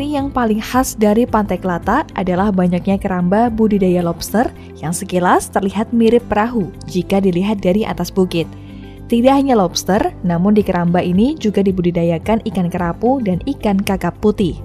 Ciri yang paling khas dari Pantai Klatak adalah banyaknya keramba budidaya lobster yang sekilas terlihat mirip perahu jika dilihat dari atas bukit. Tidak hanya lobster, namun di keramba ini juga dibudidayakan ikan kerapu dan ikan kakap putih.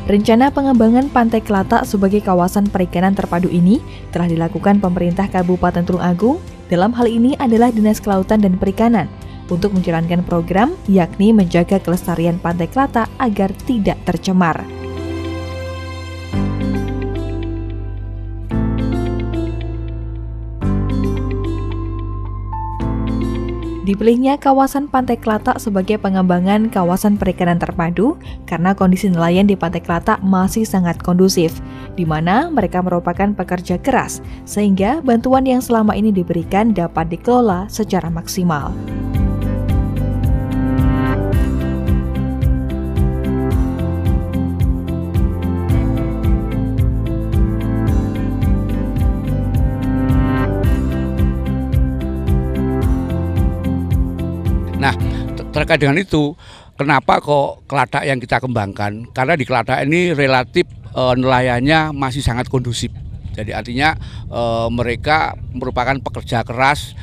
Rencana pengembangan Pantai Klatak sebagai kawasan perikanan terpadu ini telah dilakukan pemerintah Kabupaten Tulung Agung, dalam hal ini adalah Dinas Kelautan dan Perikanan, untuk menjalankan program yakni menjaga kelestarian Pantai Klatak agar tidak tercemar. Dipilihnya kawasan Pantai Klatak sebagai pengembangan kawasan perikanan terpadu karena kondisi nelayan di Pantai Klatak masih sangat kondusif, di mana mereka merupakan pekerja keras, sehingga bantuan yang selama ini diberikan dapat dikelola secara maksimal. Nah, terkait dengan itu, kenapa kok Klatak yang kita kembangkan? Karena di Klatak ini relatif nelayannya masih sangat kondusif. Jadi artinya mereka merupakan pekerja keras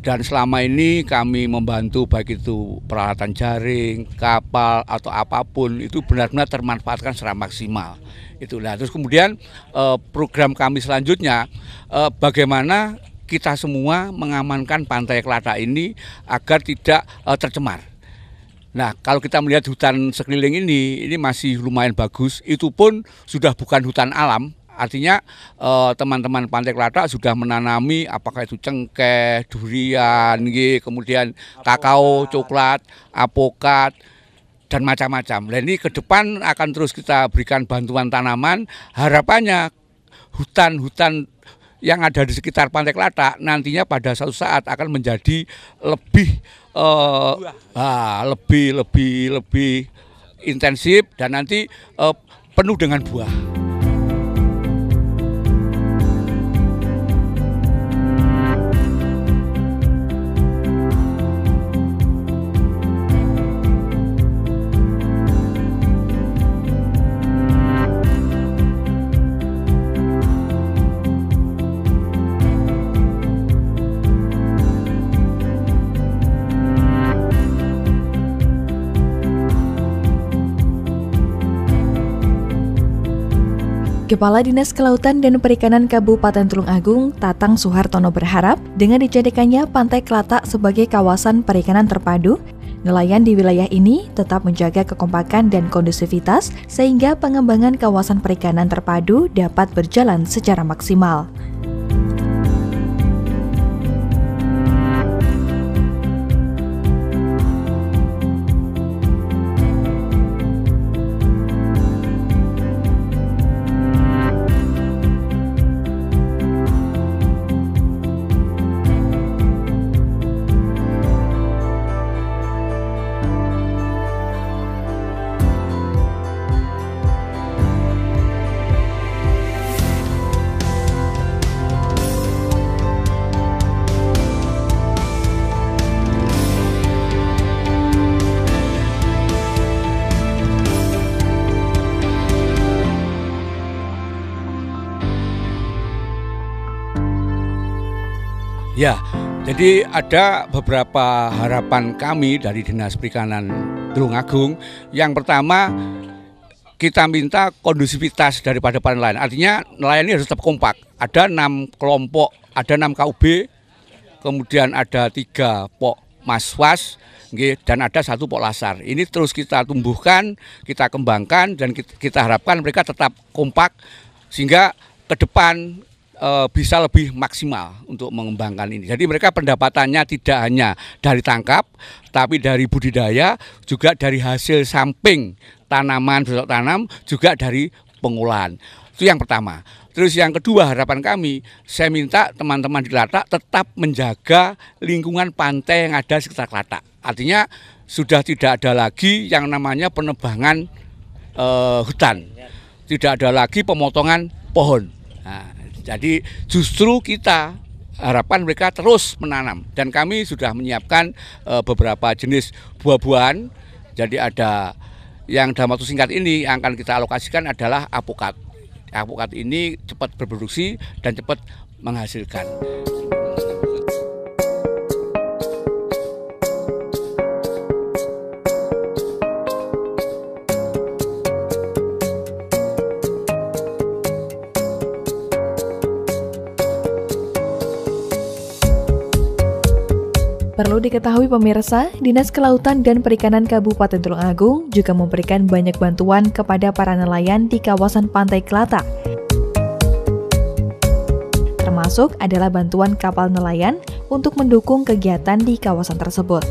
dan selama ini kami membantu baik itu peralatan jaring, kapal atau apapun itu benar-benar termanfaatkan secara maksimal. Itulah. Terus kemudian program kami selanjutnya bagaimana kita semua mengamankan Pantai Klatak ini agar tidak tercemar. Nah, kalau kita melihat hutan sekeliling ini masih lumayan bagus. Itu pun sudah bukan hutan alam. Artinya teman-teman Pantai Klatak sudah menanami apakah itu cengkeh, durian, kemudian kakao, coklat, apokat, dan macam-macam. Dan ini ke depan akan terus kita berikan bantuan tanaman. Harapannya hutan-hutan yang ada di sekitar Pantai Klatak nantinya pada suatu saat akan menjadi lebih intensif dan nanti penuh dengan buah. Kepala Dinas Kelautan dan Perikanan Kabupaten Tulung Agung, Tatang Suhartono berharap dengan dijadikannya Pantai Klatak sebagai kawasan perikanan terpadu, nelayan di wilayah ini tetap menjaga kekompakan dan kondusivitas sehingga pengembangan kawasan perikanan terpadu dapat berjalan secara maksimal. Ya, jadi ada beberapa harapan kami dari Dinas Perikanan Tulung Agung. Yang pertama, kita minta kondusivitas daripada para nelayan. Artinya nelayan ini harus tetap kompak. Ada 6 kelompok, ada 6 KUB, kemudian ada 3 pok maswas, dan ada 1 pok lasar. Ini terus kita tumbuhkan, kita kembangkan, dan kita harapkan mereka tetap kompak sehingga ke depan bisa lebih maksimal untuk mengembangkan ini. Jadi mereka pendapatannya tidak hanya dari tangkap, tapi dari budidaya, juga dari hasil samping tanaman bercocok tanam, juga dari pengolahan. Itu yang pertama. Terus yang kedua, harapan kami, saya minta teman-teman di Klatak tetap menjaga lingkungan pantai yang ada sekitar Klatak. Artinya sudah tidak ada lagi yang namanya penebangan hutan, tidak ada lagi pemotongan pohon. Nah, jadi justru kita harapan mereka terus menanam, dan kami sudah menyiapkan beberapa jenis buah-buahan. Jadi ada yang dalam waktu singkat ini yang akan kita alokasikan adalah apokat. Apokat ini cepat berproduksi dan cepat menghasilkan. Perlu diketahui pemirsa, Dinas Kelautan dan Perikanan Kabupaten Tulungagung juga memberikan banyak bantuan kepada para nelayan di kawasan Pantai Klatak. Termasuk adalah bantuan kapal nelayan untuk mendukung kegiatan di kawasan tersebut.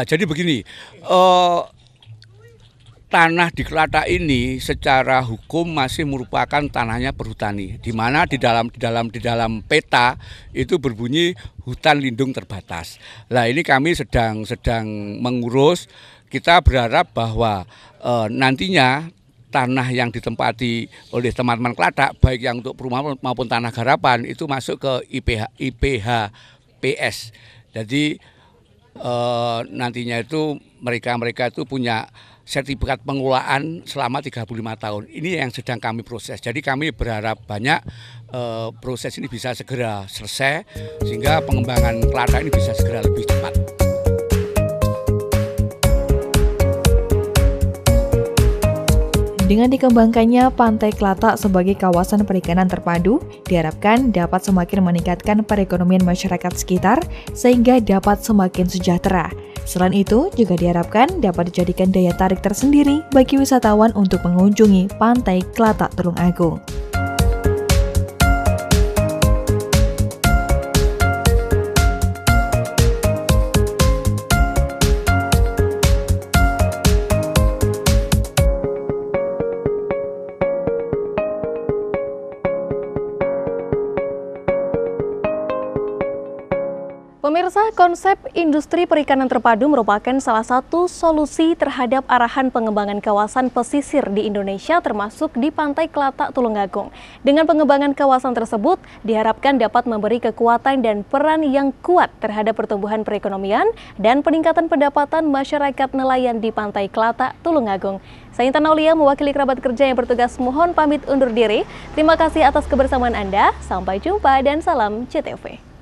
Jadi begini, tanah di Klatak ini secara hukum masih merupakan tanahnya perhutani, di mana di dalam peta itu berbunyi hutan lindung terbatas. Nah, ini kami sedang mengurus. Kita berharap bahwa nantinya tanah yang ditempati oleh teman-teman Klatak, baik yang untuk perumahan maupun tanah garapan, itu masuk ke IPHPS. Jadi nantinya itu mereka itu punya sertifikat pengelolaan selama 35 tahun. Ini yang sedang kami proses. Jadi kami berharap banyak proses ini bisa segera selesai sehingga pengembangan Klatak ini bisa segera lebih cepat. Dengan dikembangkannya Pantai Klatak sebagai kawasan perikanan terpadu, diharapkan dapat semakin meningkatkan perekonomian masyarakat sekitar sehingga dapat semakin sejahtera. Selain itu, juga diharapkan dapat dijadikan daya tarik tersendiri bagi wisatawan untuk mengunjungi Pantai Klatak Tulungagung. Pemirsa, konsep industri perikanan terpadu merupakan salah satu solusi terhadap arahan pengembangan kawasan pesisir di Indonesia termasuk di Pantai Klatak Tulungagung. Dengan pengembangan kawasan tersebut, diharapkan dapat memberi kekuatan dan peran yang kuat terhadap pertumbuhan perekonomian dan peningkatan pendapatan masyarakat nelayan di Pantai Klatak Tulungagung. Saya Intan Aulia mewakili kerabat kerja yang bertugas mohon pamit undur diri. Terima kasih atas kebersamaan Anda, sampai jumpa dan salam CTV.